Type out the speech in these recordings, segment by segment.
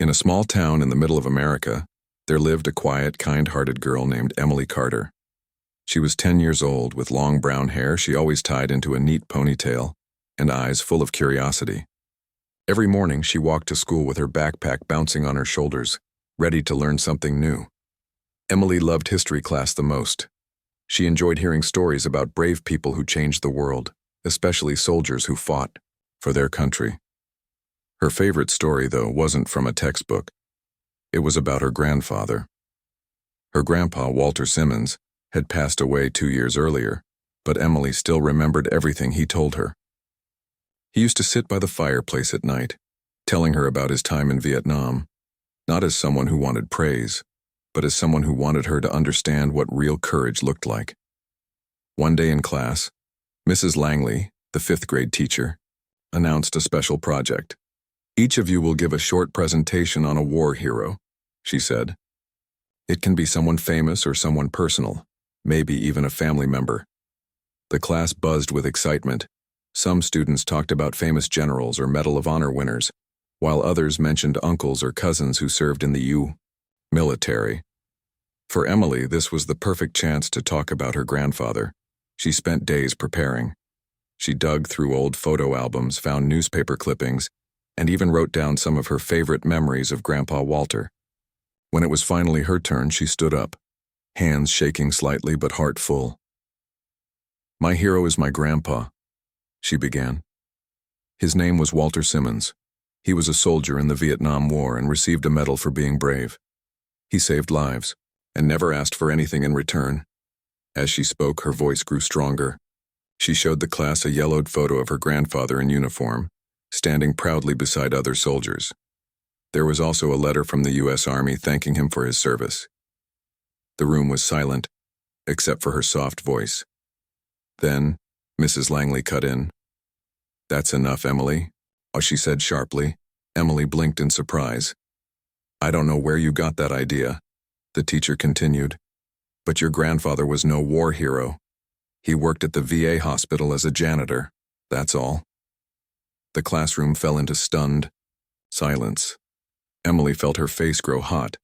In a small town in the middle of America, there lived a quiet, kind-hearted girl named Emily Carter. She was 10 years old, with long brown hair she always tied into a neat ponytail, and eyes full of curiosity. Every morning she walked to school with her backpack bouncing on her shoulders, ready to learn something new. Emily loved history class the most. She enjoyed hearing stories about brave people who changed the world, especially soldiers who fought for their country. Her favorite story, though, wasn't from a textbook. It was about her grandfather. Her grandpa, Walter Simmons, had passed away 2 years earlier, but Emily still remembered everything he told her. He used to sit by the fireplace at night, telling her about his time in Vietnam, not as someone who wanted praise, but as someone who wanted her to understand what real courage looked like. One day in class, Mrs. Langley, the 5th grade teacher, announced a special project. "Each of you will give a short presentation on a war hero," she said. "It can be someone famous or someone personal, maybe even a family member." The class buzzed with excitement. Some students talked about famous generals or Medal of Honor winners, while others mentioned uncles or cousins who served in the military. For Emily, this was the perfect chance to talk about her grandfather. She spent days preparing. She dug through old photo albums, found newspaper clippings, and even wrote down some of her favorite memories of Grandpa Walter. When it was finally her turn, she stood up, hands shaking slightly but heart full. "My hero is my grandpa," she began. "His name was Walter Simmons. He was a soldier in the Vietnam War and received a medal for being brave. He saved lives and never asked for anything in return." As she spoke, her voice grew stronger. She showed the class a yellowed photo of her grandfather in uniform, standing proudly beside other soldiers. There was also a letter from the U.S. Army thanking him for his service. The room was silent, except for her soft voice. Then, Mrs. Langley cut in. "That's enough, Emily," she said sharply. Emily blinked in surprise. "I don't know where you got that idea," the teacher continued, "but your grandfather was no war hero. He worked at the VA hospital as a janitor, that's all." The classroom fell into stunned silence. Emily felt her face grow hot.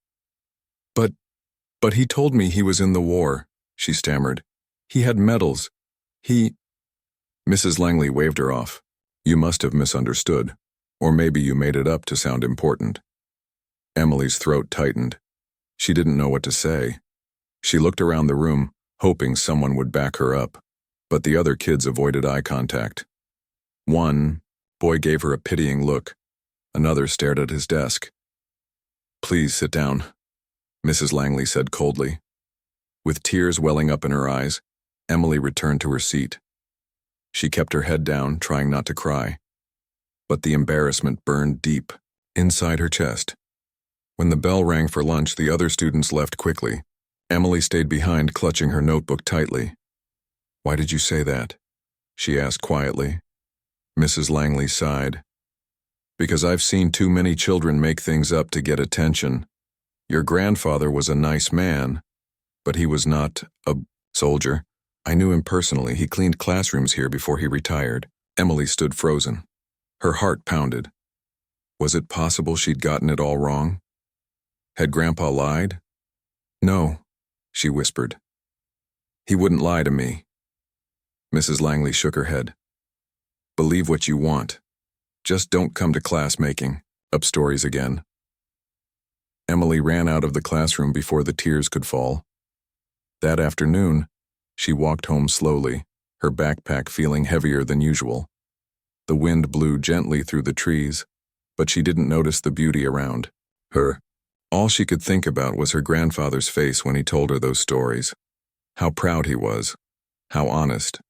But he told me he was in the war," she stammered. "He had medals. Mrs. Langley waved her off. "You must have misunderstood, or maybe you made it up to sound important." Emily's throat tightened. She didn't know what to say. She looked around the room, hoping someone would back her up, but the other kids avoided eye contact. One boy gave her a pitying look. Another stared at his desk. "Please sit down," Mrs. Langley said coldly. With tears welling up in her eyes, Emily returned to her seat. She kept her head down, trying not to cry. But the embarrassment burned deep inside her chest. When the bell rang for lunch, the other students left quickly. Emily stayed behind, clutching her notebook tightly. "Why did you say that?" she asked quietly. Mrs. Langley sighed. "Because I've seen too many children make things up to get attention. Your grandfather was a nice man, but he was not a soldier. I knew him personally. He cleaned classrooms here before he retired." Emily stood frozen. Her heart pounded. Was it possible she'd gotten it all wrong? Had Grandpa lied? "No," she whispered. "He wouldn't lie to me." Mrs. Langley shook her head. "Believe what you want. Just don't come to class making up stories again." Emily ran out of the classroom before the tears could fall. That afternoon, she walked home slowly, her backpack feeling heavier than usual. The wind blew gently through the trees, but she didn't notice the beauty around her. All she could think about was her grandfather's face when he told her those stories. How proud he was. How honest.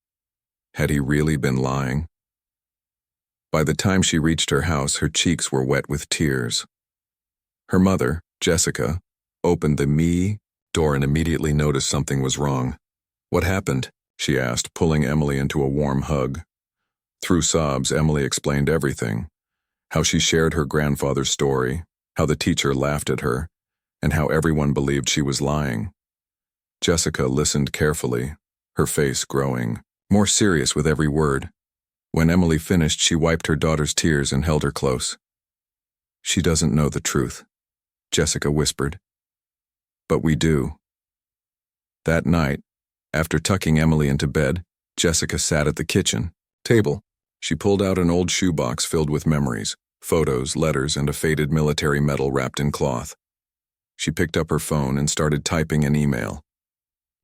Had he really been lying? By the time she reached her house, her cheeks were wet with tears. Her mother, Jessica, opened the door and immediately noticed something was wrong. "What happened?" she asked, pulling Emily into a warm hug. Through sobs, Emily explained everything. How she shared her grandfather's story, how the teacher laughed at her, and how everyone believed she was lying. Jessica listened carefully, her face growing more serious with every word. When Emily finished, she wiped her daughter's tears and held her close. She doesn't know the truth, Jessica whispered. But we do. That night, after tucking Emily into bed, Jessica sat at the kitchen table. She pulled out an old shoebox filled with memories, photos, letters, and a faded military medal wrapped in cloth. She picked up her phone and started typing an email.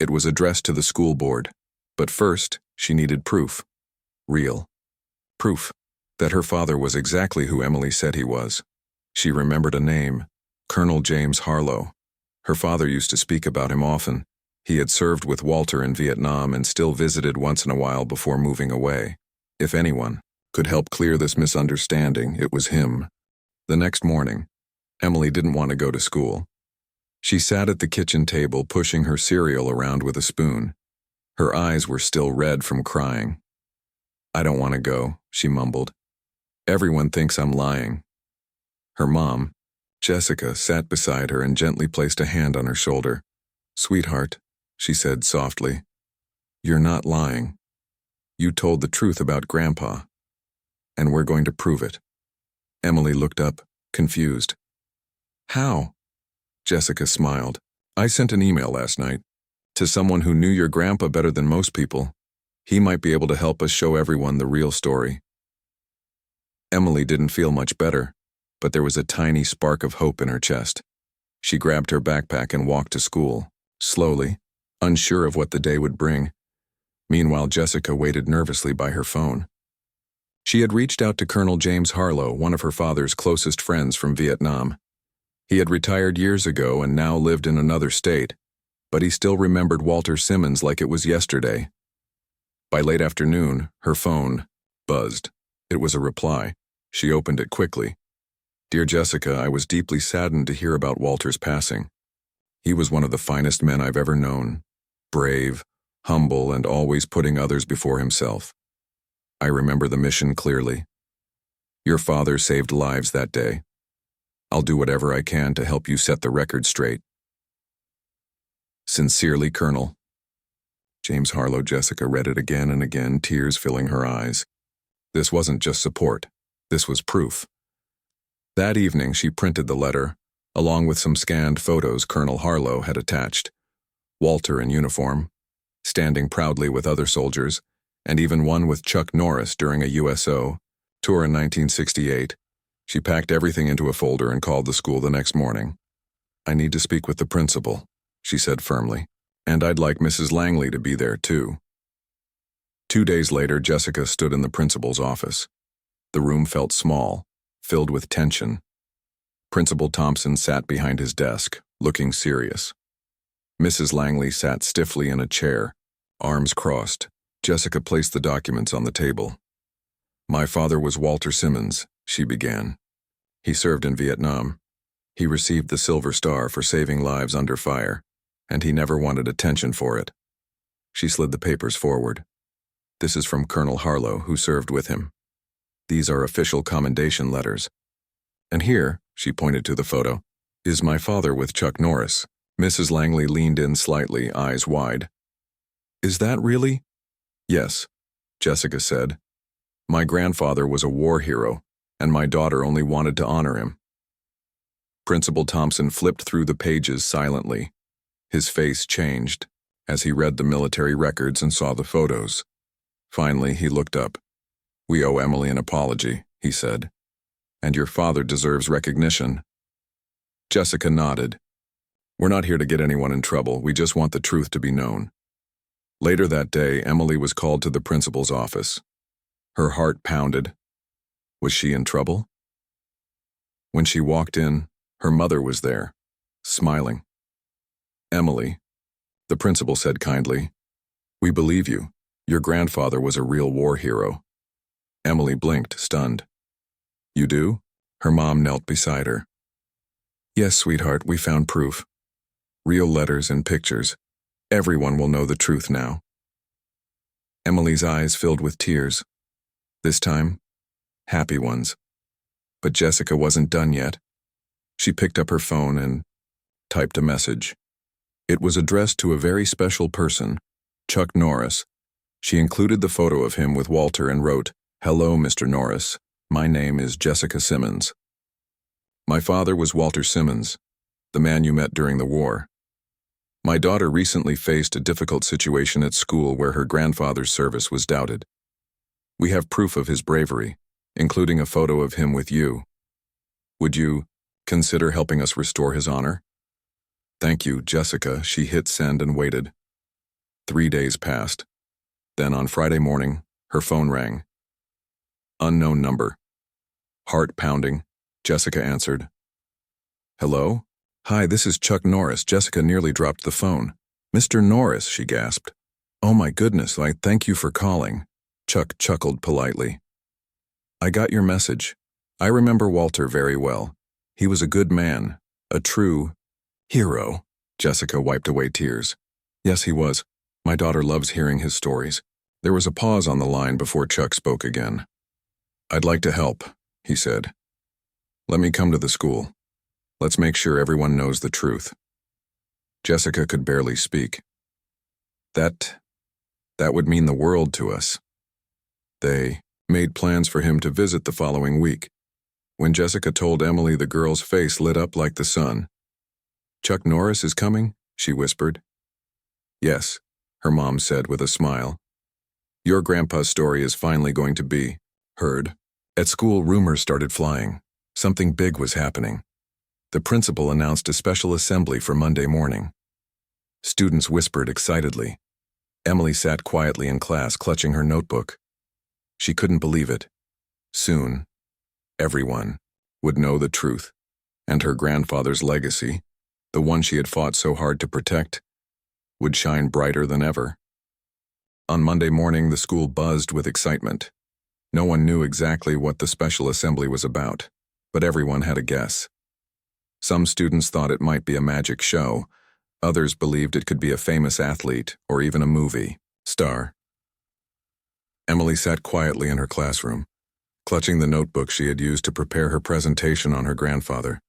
It was addressed to the school board, but first, she needed proof. Real. Proof that her father was exactly who Emily said he was. She remembered a name, Colonel James Harlow. Her father used to speak about him often. He had served with Walter in Vietnam and still visited once in a while before moving away. If anyone could help clear this misunderstanding, it was him. The next morning, Emily didn't want to go to school. She sat at the kitchen table pushing her cereal around with a spoon. Her eyes were still red from crying. "I don't want to go," she mumbled. "Everyone thinks I'm lying." Her mom, Jessica, sat beside her and gently placed a hand on her shoulder. "Sweetheart," she said softly, "you're not lying. You told the truth about Grandpa, and we're going to prove it." Emily looked up, confused. "How?" Jessica smiled. "I sent an email last night to someone who knew your grandpa better than most people. He might be able to help us show everyone the real story." Emily didn't feel much better, but there was a tiny spark of hope in her chest. She grabbed her backpack and walked to school, slowly, unsure of what the day would bring. Meanwhile, Jessica waited nervously by her phone. She had reached out to Colonel James Harlow, one of her father's closest friends from Vietnam. He had retired years ago and now lived in another state, but he still remembered Walter Simmons like it was yesterday. By late afternoon, her phone buzzed. It was a reply. She opened it quickly. "Dear Jessica, I was deeply saddened to hear about Walter's passing. He was one of the finest men I've ever known. Brave, humble, and always putting others before himself. I remember the mission clearly. Your father saved lives that day. I'll do whatever I can to help you set the record straight. Sincerely, Colonel." James Harlow. Jessica read it again and again, tears filling her eyes. This wasn't just support. This was proof. That evening, she printed the letter, along with some scanned photos Colonel Harlow had attached. Walter in uniform, standing proudly with other soldiers, and even one with Chuck Norris during a USO tour in 1968. She packed everything into a folder and called the school the next morning. "I need to speak with the principal," she said firmly, "and I'd like Mrs. Langley to be there too." 2 days later, Jessica stood in the principal's office. The room felt small, filled with tension. Principal Thompson sat behind his desk, looking serious. Mrs. Langley sat stiffly in a chair, arms crossed. Jessica placed the documents on the table. "My father was Walter Simmons," she began. "He served in Vietnam. He received the Silver Star for saving lives under fire, and he never wanted attention for it." She slid the papers forward. "This is from Colonel Harlow, who served with him. These are official commendation letters. And here," she pointed to the photo, "is my father with Chuck Norris." Mrs. Langley leaned in slightly, eyes wide. "Is that really?" "Yes," Jessica said. "My grandfather was a war hero, and my daughter only wanted to honor him." Principal Thompson flipped through the pages silently. His face changed as he read the military records and saw the photos. Finally, he looked up. "We owe Emily an apology," he said. "And your father deserves recognition." Jessica nodded. "We're not here to get anyone in trouble. We just want the truth to be known." Later that day, Emily was called to the principal's office. Her heart pounded. Was she in trouble? When she walked in, her mother was there, smiling. "Emily," the principal said kindly, "we believe you. Your grandfather was a real war hero." Emily blinked, stunned. "You do?" Her mom knelt beside her. "Yes, sweetheart, we found proof. Real letters and pictures. Everyone will know the truth now." Emily's eyes filled with tears. This time, happy ones. But Jessica wasn't done yet. She picked up her phone and typed a message. It was addressed to a very special person, Chuck Norris. She included the photo of him with Walter and wrote, "Hello, Mr. Norris. My name is Jessica Simmons." My father was Walter Simmons, the man you met during the war. My daughter recently faced a difficult situation at school where her grandfather's service was doubted. We have proof of his bravery, including a photo of him with you. Would you consider helping us restore his honor? Thank you, Jessica. She hit send and waited. 3 days passed. Then on Friday morning, her phone rang. Unknown number. Heart pounding. Jessica answered. Hello? Hi, this is Chuck Norris. Jessica nearly dropped the phone. Mr. Norris, she gasped. Oh my goodness, I thank you for calling. Chuck chuckled politely. I got your message. I remember Walter very well. He was a good man, a true hero. Jessica wiped away tears. Yes, he was. My daughter loves hearing his stories. There was a pause on the line before Chuck spoke again. I'd like to help, he said. Let me come to the school. Let's make sure everyone knows the truth. Jessica could barely speak. That would mean the world to us. They made plans for him to visit the following week. When Jessica told Emily, the girl's face lit up like the sun. Chuck Norris is coming? She whispered. Yes, her mom said with a smile. Your grandpa's story is finally going to be heard. At school, rumors started flying. Something big was happening. The principal announced a special assembly for Monday morning. Students whispered excitedly. Emily sat quietly in class, clutching her notebook. She couldn't believe it. Soon, everyone would know the truth, and her grandfather's legacy, the one she had fought so hard to protect, would shine brighter than ever. On Monday morning, the school buzzed with excitement. No one knew exactly what the special assembly was about, but everyone had a guess. Some students thought it might be a magic show. Others believed it could be a famous athlete or even a movie star. Emily sat quietly in her classroom, clutching the notebook she had used to prepare her presentation on her grandfather.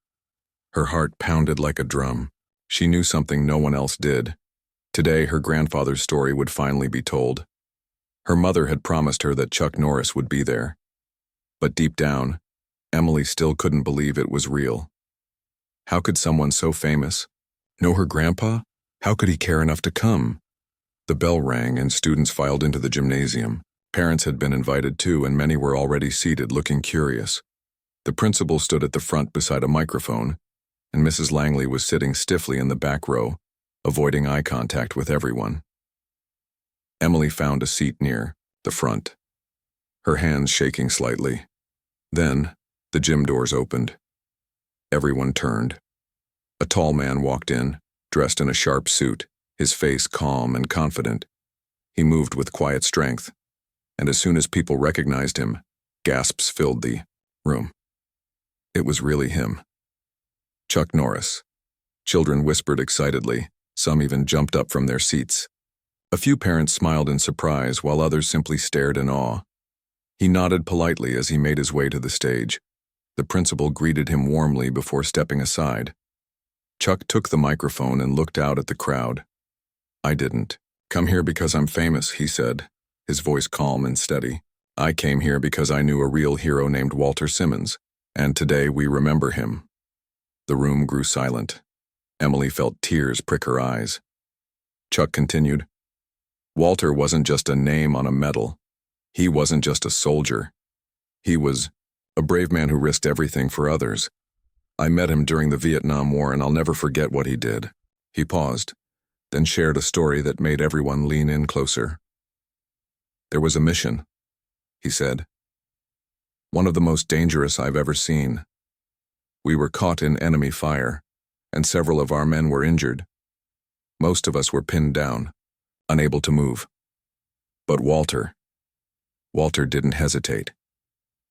Her heart pounded like a drum. She knew something no one else did. Today, her grandfather's story would finally be told. Her mother had promised her that Chuck Norris would be there. But deep down, Emily still couldn't believe it was real. How could someone so famous know her grandpa? How could he care enough to come? The bell rang and students filed into the gymnasium. Parents had been invited too, and many were already seated, looking curious. The principal stood at the front beside a microphone, and Mrs. Langley was sitting stiffly in the back row, avoiding eye contact with everyone. Emily found a seat near the front, her hands shaking slightly. Then, the gym doors opened. Everyone turned. A tall man walked in, dressed in a sharp suit, his face calm and confident. He moved with quiet strength, and as soon as people recognized him, gasps filled the room. It was really him. Chuck Norris. Children whispered excitedly. Some even jumped up from their seats. A few parents smiled in surprise, while others simply stared in awe. He nodded politely as he made his way to the stage. The principal greeted him warmly before stepping aside. Chuck took the microphone and looked out at the crowd. I didn't come here because I'm famous, he said, his voice calm and steady. I came here because I knew a real hero named Walter Simmons, and today we remember him. The room grew silent. Emily felt tears prick her eyes. Chuck continued. Walter wasn't just a name on a medal. He wasn't just a soldier. He was a brave man who risked everything for others. I met him during the Vietnam War, and I'll never forget what he did. He paused, then shared a story that made everyone lean in closer. There was a mission, he said. One of the most dangerous I've ever seen. We were caught in enemy fire, and several of our men were injured. Most of us were pinned down, unable to move. But Walter didn't hesitate.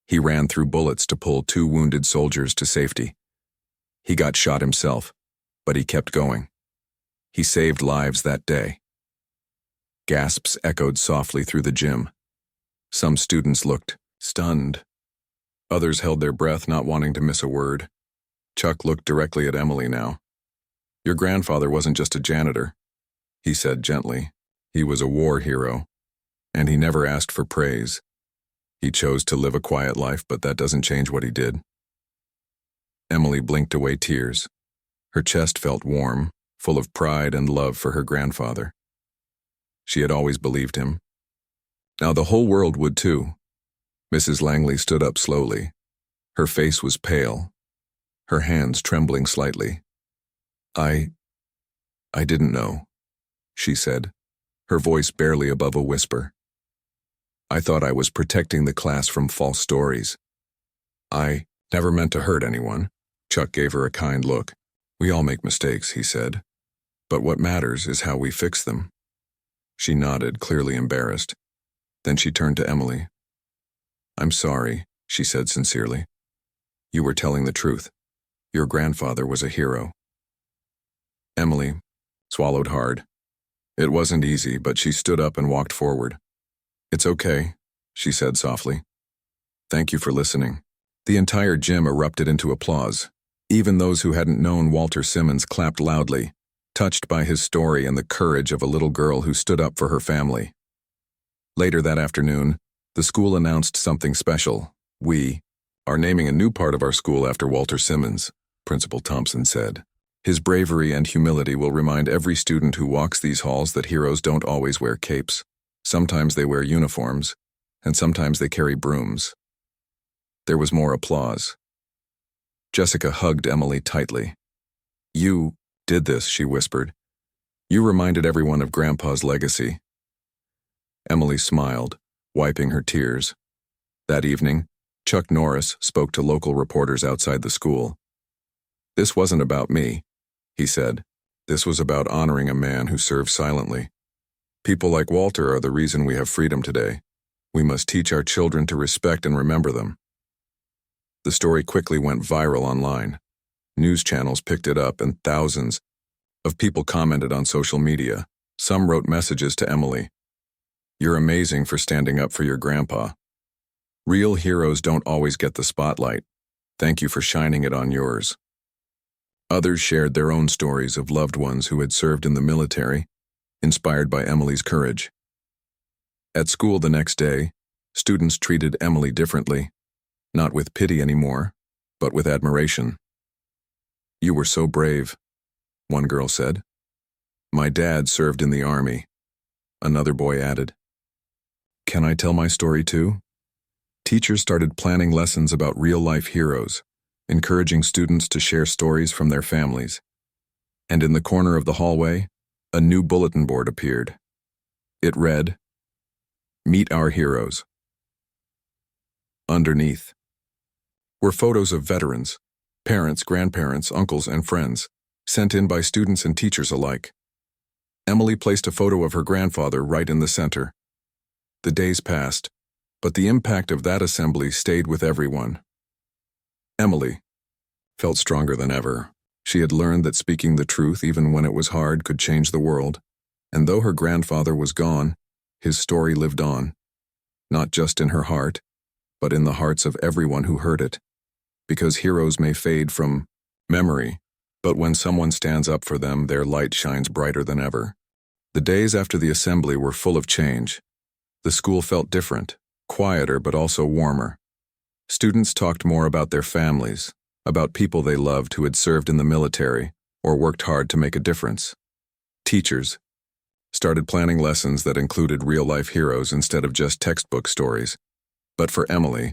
He ran through bullets to pull 2 wounded soldiers to safety. He got shot himself, but he kept going. He saved lives that day. Gasps echoed softly through the gym. Some students looked stunned. Others held their breath, not wanting to miss a word. Chuck looked directly at Emily now. Your grandfather wasn't just a janitor, he said gently. He was a war hero, and he never asked for praise. He chose to live a quiet life, but that doesn't change what he did. Emily blinked away tears. Her chest felt warm, full of pride and love for her grandfather. She had always believed him. Now the whole world would too. Mrs. Langley stood up slowly. Her face was pale, her hands trembling slightly. I didn't know, she said, her voice barely above a whisper. I thought I was protecting the class from false stories. I never meant to hurt anyone. Chuck gave her a kind look. We all make mistakes, he said. But what matters is how we fix them. She nodded, clearly embarrassed. Then she turned to Emily. I'm sorry, she said sincerely. You were telling the truth. Your grandfather was a hero. Emily swallowed hard. It wasn't easy, but she stood up and walked forward. It's okay, she said softly. Thank you for listening. The entire gym erupted into applause. Even those who hadn't known Walter Simmons clapped loudly, touched by his story and the courage of a little girl who stood up for her family. Later that afternoon, the school announced something special. We are naming a new part of our school after Walter Simmons, Principal Thompson said. His bravery and humility will remind every student who walks these halls that heroes don't always wear capes. Sometimes they wear uniforms, and sometimes they carry brooms. There was more applause. Jessica hugged Emily tightly. You did this, she whispered. You reminded everyone of Grandpa's legacy. Emily smiled, wiping her tears. That evening, Chuck Norris spoke to local reporters outside the school. This wasn't about me, he said. This was about honoring a man who served silently. People like Walter are the reason we have freedom today. We must teach our children to respect and remember them. The story quickly went viral online. News channels picked it up and thousands of people commented on social media. Some wrote messages to Emily. You're amazing for standing up for your grandpa. Real heroes don't always get the spotlight. Thank you for shining it on yours. Others shared their own stories of loved ones who had served in the military, inspired by Emily's courage. At school the next day, students treated Emily differently, not with pity anymore, but with admiration. You were so brave, one girl said. My dad served in the army, another boy added. Can I tell my story too? Teachers started planning lessons about real-life heroes, encouraging students to share stories from their families. And in the corner of the hallway, a new bulletin board appeared. It read, Meet our heroes. Underneath were photos of veterans, parents, grandparents, uncles, and friends, sent in by students and teachers alike. Emily placed a photo of her grandfather right in the center. The days passed, but the impact of that assembly stayed with everyone. Emily felt stronger than ever. She had learned that speaking the truth, even when it was hard, could change the world. And though her grandfather was gone, his story lived on. Not just in her heart, but in the hearts of everyone who heard it. Because heroes may fade from memory, but when someone stands up for them, their light shines brighter than ever. The days after the assembly were full of change. The school felt different, quieter but also warmer. Students talked more about their families, about people they loved who had served in the military or worked hard to make a difference. Teachers started planning lessons that included real-life heroes instead of just textbook stories. But for Emily,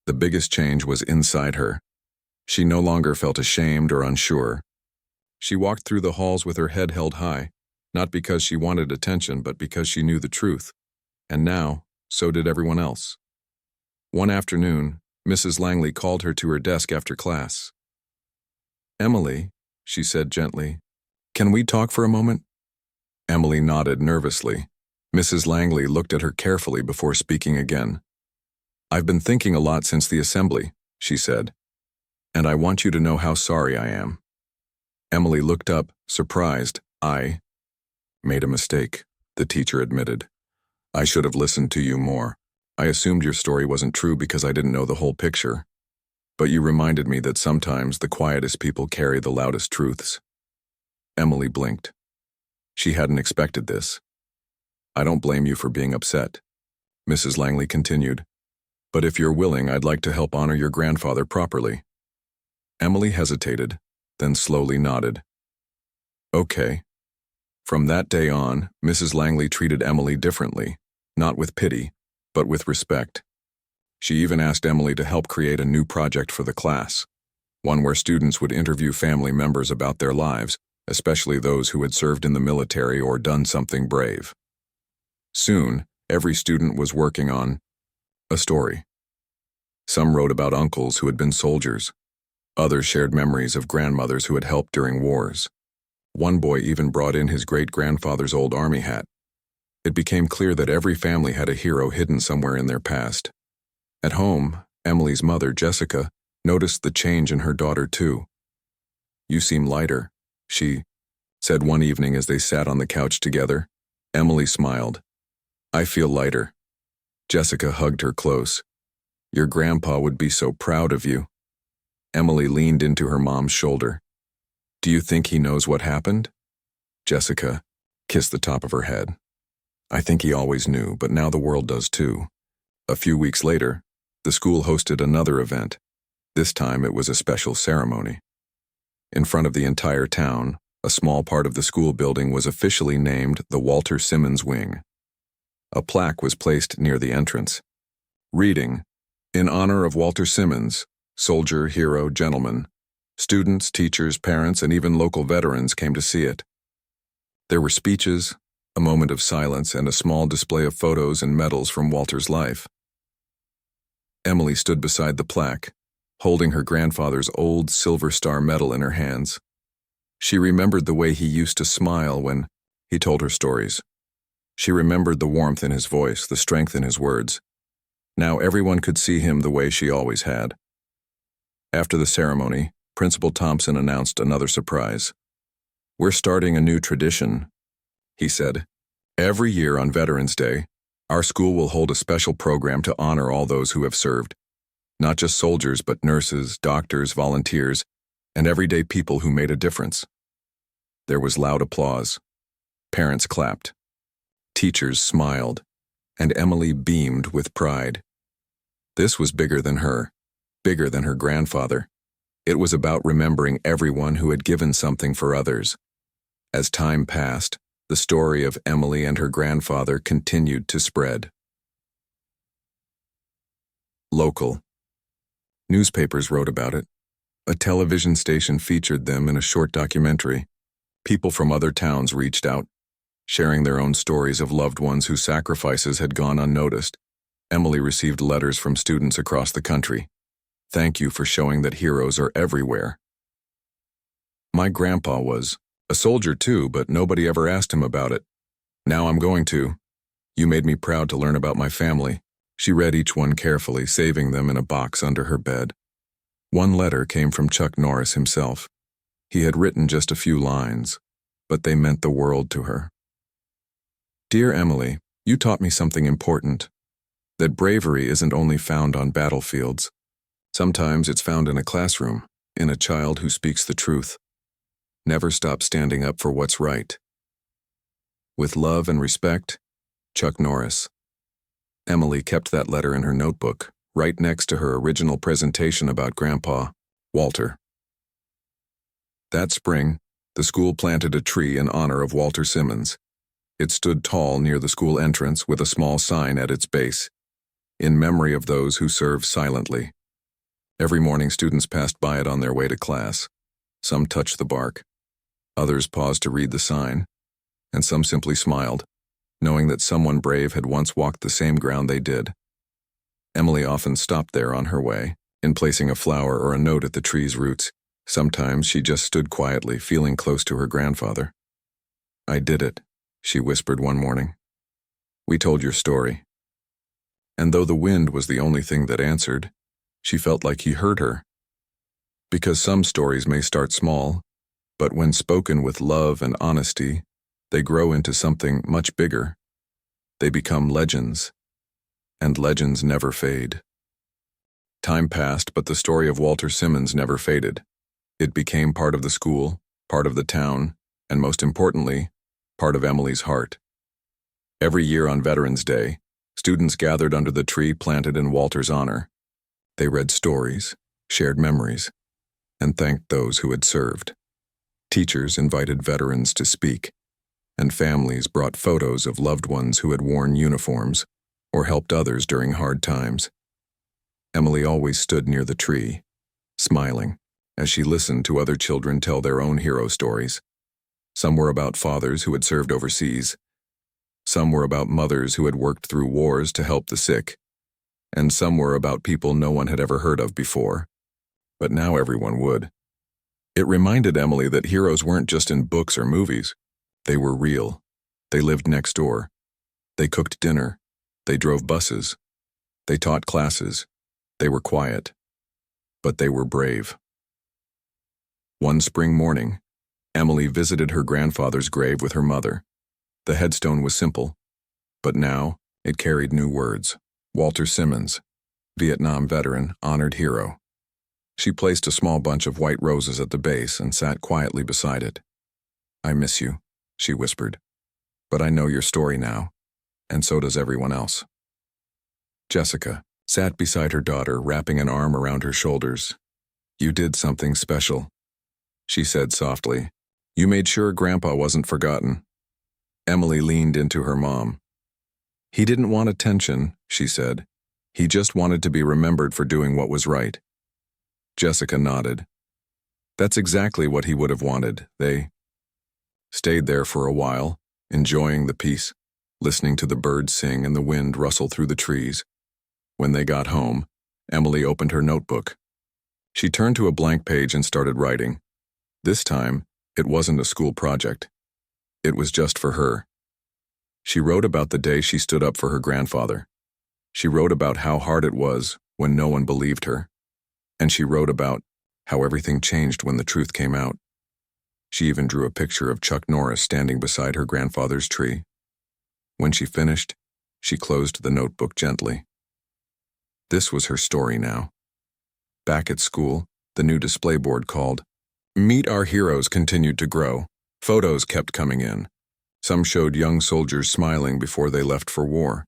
the biggest change was inside her. She no longer felt ashamed or unsure. She walked through the halls with her head held high, not because she wanted attention, but because she knew the truth. And now, so did everyone else. One afternoon, Mrs. Langley called her to her desk after class. Emily, she said gently, can we talk for a moment? Emily nodded nervously. Mrs. Langley looked at her carefully before speaking again. I've been thinking a lot since the assembly, she said, and I want you to know how sorry I am. Emily looked up, surprised. I made a mistake, the teacher admitted. I should have listened to you more. I assumed your story wasn't true because I didn't know the whole picture. But you reminded me that sometimes the quietest people carry the loudest truths. Emily blinked. She hadn't expected this. I don't blame you for being upset, Mrs. Langley continued. But if you're willing, I'd like to help honor your grandfather properly. Emily hesitated, then slowly nodded. Okay. From that day on, Mrs. Langley treated Emily differently, not with pity, but with respect. She even asked Emily to help create a new project for the class, one where students would interview family members about their lives, especially those who had served in the military or done something brave. Soon, every student was working on a story. Some wrote about uncles who had been soldiers. Others shared memories of grandmothers who had helped during wars. One boy even brought in his great-grandfather's old army hat. It became clear that every family had a hero hidden somewhere in their past. At home, Emily's mother, Jessica, noticed the change in her daughter too. "You seem lighter," she said one evening as they sat on the couch together. Emily smiled. "I feel lighter." Jessica hugged her close. "Your grandpa would be so proud of you." Emily leaned into her mom's shoulder. "Do you think he knows what happened?" Jessica kissed the top of her head. "I think he always knew, but now the world does too." A few weeks later, the school hosted another event. This time it was a special ceremony. In front of the entire town, a small part of the school building was officially named the Walter Simmons Wing. A plaque was placed near the entrance, reading, "In honor of Walter Simmons, soldier, hero, gentleman." Students, teachers, parents, and even local veterans came to see it. There were speeches, a moment of silence, and a small display of photos and medals from Walter's life. Emily stood beside the plaque, holding her grandfather's old Silver Star medal in her hands. She remembered the way he used to smile when he told her stories. She remembered the warmth in his voice, the strength in his words. Now everyone could see him the way she always had. After the ceremony, Principal Thompson announced another surprise. "We're starting a new tradition," he said. "Every year on Veterans Day, our school will hold a special program to honor all those who have served. Not just soldiers, but nurses, doctors, volunteers, and everyday people who made a difference." There was loud applause. Parents clapped. Teachers smiled, and Emily beamed with pride. This was bigger than her grandfather. It was about remembering everyone who had given something for others. As time passed, the story of Emily and her grandfather continued to spread. Local. Newspapers wrote about it. A television station featured them in a short documentary. People from other towns reached out, sharing their own stories of loved ones whose sacrifices had gone unnoticed. Emily received letters from students across the country. "Thank you for showing that heroes are everywhere. My grandpa was a soldier too, but nobody ever asked him about it. Now I'm going to. You made me proud to learn about my family." She read each one carefully, saving them in a box under her bed. One letter came from Chuck Norris himself. He had written just a few lines, but they meant the world to her. "Dear Emily, you taught me something important. That bravery isn't only found on battlefields. Sometimes it's found in a classroom, in a child who speaks the truth. Never stop standing up for what's right. With love and respect, Chuck Norris." Emily kept that letter in her notebook, right next to her original presentation about Grandpa, Walter. That spring, the school planted a tree in honor of Walter Simmons. It stood tall near the school entrance with a small sign at its base, "In memory of those who serve silently." Every morning students passed by it on their way to class. Some touched the bark. Others paused to read the sign, and some simply smiled, knowing that someone brave had once walked the same ground they did. Emily often stopped there on her way, in placing a flower or a note at the tree's roots. Sometimes she just stood quietly, feeling close to her grandfather. "I did it," she whispered one morning. "We told your story." And though the wind was the only thing that answered, she felt like he heard her. Because some stories may start small, but when spoken with love and honesty, they grow into something much bigger. They become legends, and legends never fade. Time passed, but the story of Walter Simmons never faded. It became part of the school, part of the town, and most importantly, part of Emily's heart. Every year on Veterans Day, students gathered under the tree planted in Walter's honor. They read stories, shared memories, and thanked those who had served. Teachers invited veterans to speak, and families brought photos of loved ones who had worn uniforms or helped others during hard times. Emily always stood near the tree, smiling, as she listened to other children tell their own hero stories. Some were about fathers who had served overseas. Some were about mothers who had worked through wars to help the sick. And some were about people no one had ever heard of before. But now everyone would. It reminded Emily that heroes weren't just in books or movies. They were real. They lived next door. They cooked dinner. They drove buses. They taught classes. They were quiet. But they were brave. One spring morning, Emily visited her grandfather's grave with her mother. The headstone was simple, but now it carried new words. Walter Simmons, Vietnam veteran, honored hero. She placed a small bunch of white roses at the base and sat quietly beside it. "I miss you," she whispered, "but I know your story now, and so does everyone else." Jessica sat beside her daughter, wrapping an arm around her shoulders. "You did something special," she said softly. "You made sure Grandpa wasn't forgotten." Emily leaned into her mom. "He didn't want attention," she said. "He just wanted to be remembered for doing what was right." Jessica nodded. That's exactly what he would have wanted. They stayed there for a while, enjoying the peace, listening to the birds sing and the wind rustle through the trees. When they got home, Emily opened her notebook. She turned to a blank page and started writing. This time, it wasn't a school project. It was just for her. She wrote about the day she stood up for her grandfather. She wrote about how hard it was when no one believed her. And she wrote about how everything changed when the truth came out. She even drew a picture of Chuck Norris standing beside her grandfather's tree. When she finished, she closed the notebook gently. This was her story now. Back at school, the new display board called "Meet Our Heroes" continued to grow. Photos kept coming in. Some showed young soldiers smiling before they left for war.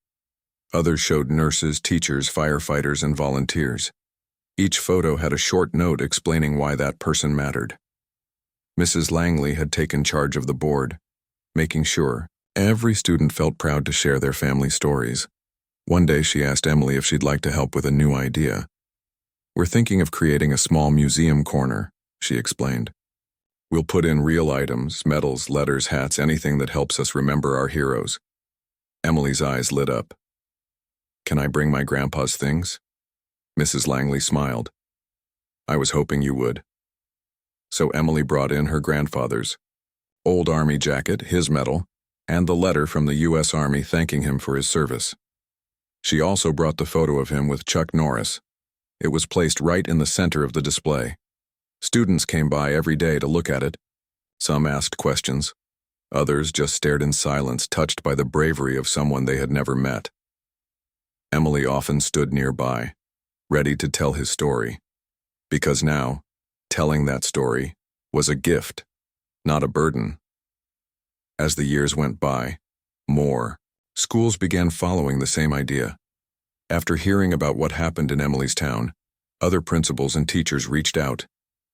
Others showed nurses, teachers, firefighters, and volunteers. Each photo had a short note explaining why that person mattered. Mrs. Langley had taken charge of the board, making sure every student felt proud to share their family stories. One day she asked Emily if she'd like to help with a new idea. "We're thinking of creating a small museum corner," she explained. "We'll put in real items, medals, letters, hats, anything that helps us remember our heroes." Emily's eyes lit up. "Can I bring my grandpa's things?" Mrs. Langley smiled. "I was hoping you would." So Emily brought in her grandfather's old Army jacket, his medal, and the letter from the U.S. Army thanking him for his service. She also brought the photo of him with Chuck Norris. It was placed right in the center of the display. Students came by every day to look at it. Some asked questions. Others just stared in silence, touched by the bravery of someone they had never met. Emily often stood nearby, ready to tell his story. Because now, telling that story was a gift, not a burden. As the years went by, more schools began following the same idea. After hearing about what happened in Emily's town, other principals and teachers reached out.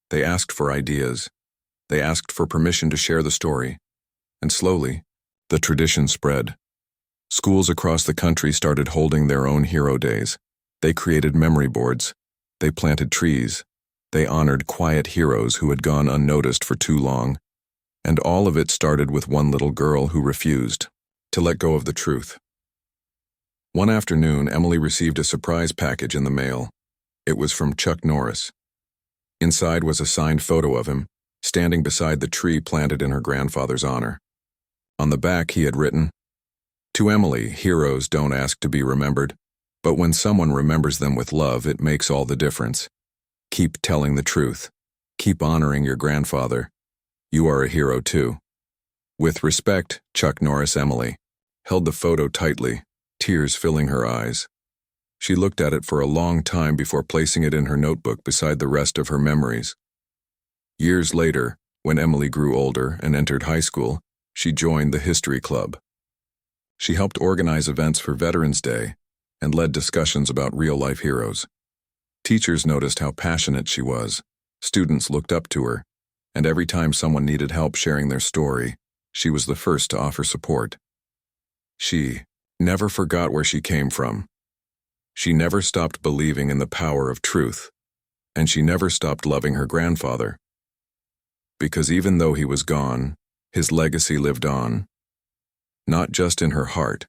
They asked for ideas. They asked for permission to share the story. And slowly, the tradition spread. Schools across the country started holding their own hero days. They created memory boards. They planted trees. They honored quiet heroes who had gone unnoticed for too long. And all of it started with one little girl who refused to let go of the truth. One afternoon, Emily received a surprise package in the mail. It was from Chuck Norris. Inside was a signed photo of him, standing beside the tree planted in her grandfather's honor. On the back, he had written, "To Emily, heroes don't ask to be remembered, but when someone remembers them with love, it makes all the difference. Keep telling the truth. Keep honoring your grandfather. You are a hero too. With respect, Chuck Norris." Emily held the photo tightly, tears filling her eyes. She looked at it for a long time before placing it in her notebook beside the rest of her memories. Years later, when Emily grew older and entered high school, she joined the History Club. She helped organize events for Veterans Day and led discussions about real-life heroes. Teachers noticed how passionate she was, Students looked up to her, and every time someone needed help sharing their story, she was the first to offer support. She never forgot where she came from. She never stopped believing in the power of truth, and she never stopped loving her grandfather. Because even though he was gone, his legacy lived on, not just in her heart,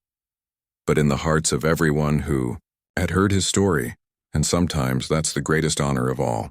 but in the hearts of everyone who had heard his story, and sometimes that's the greatest honor of all.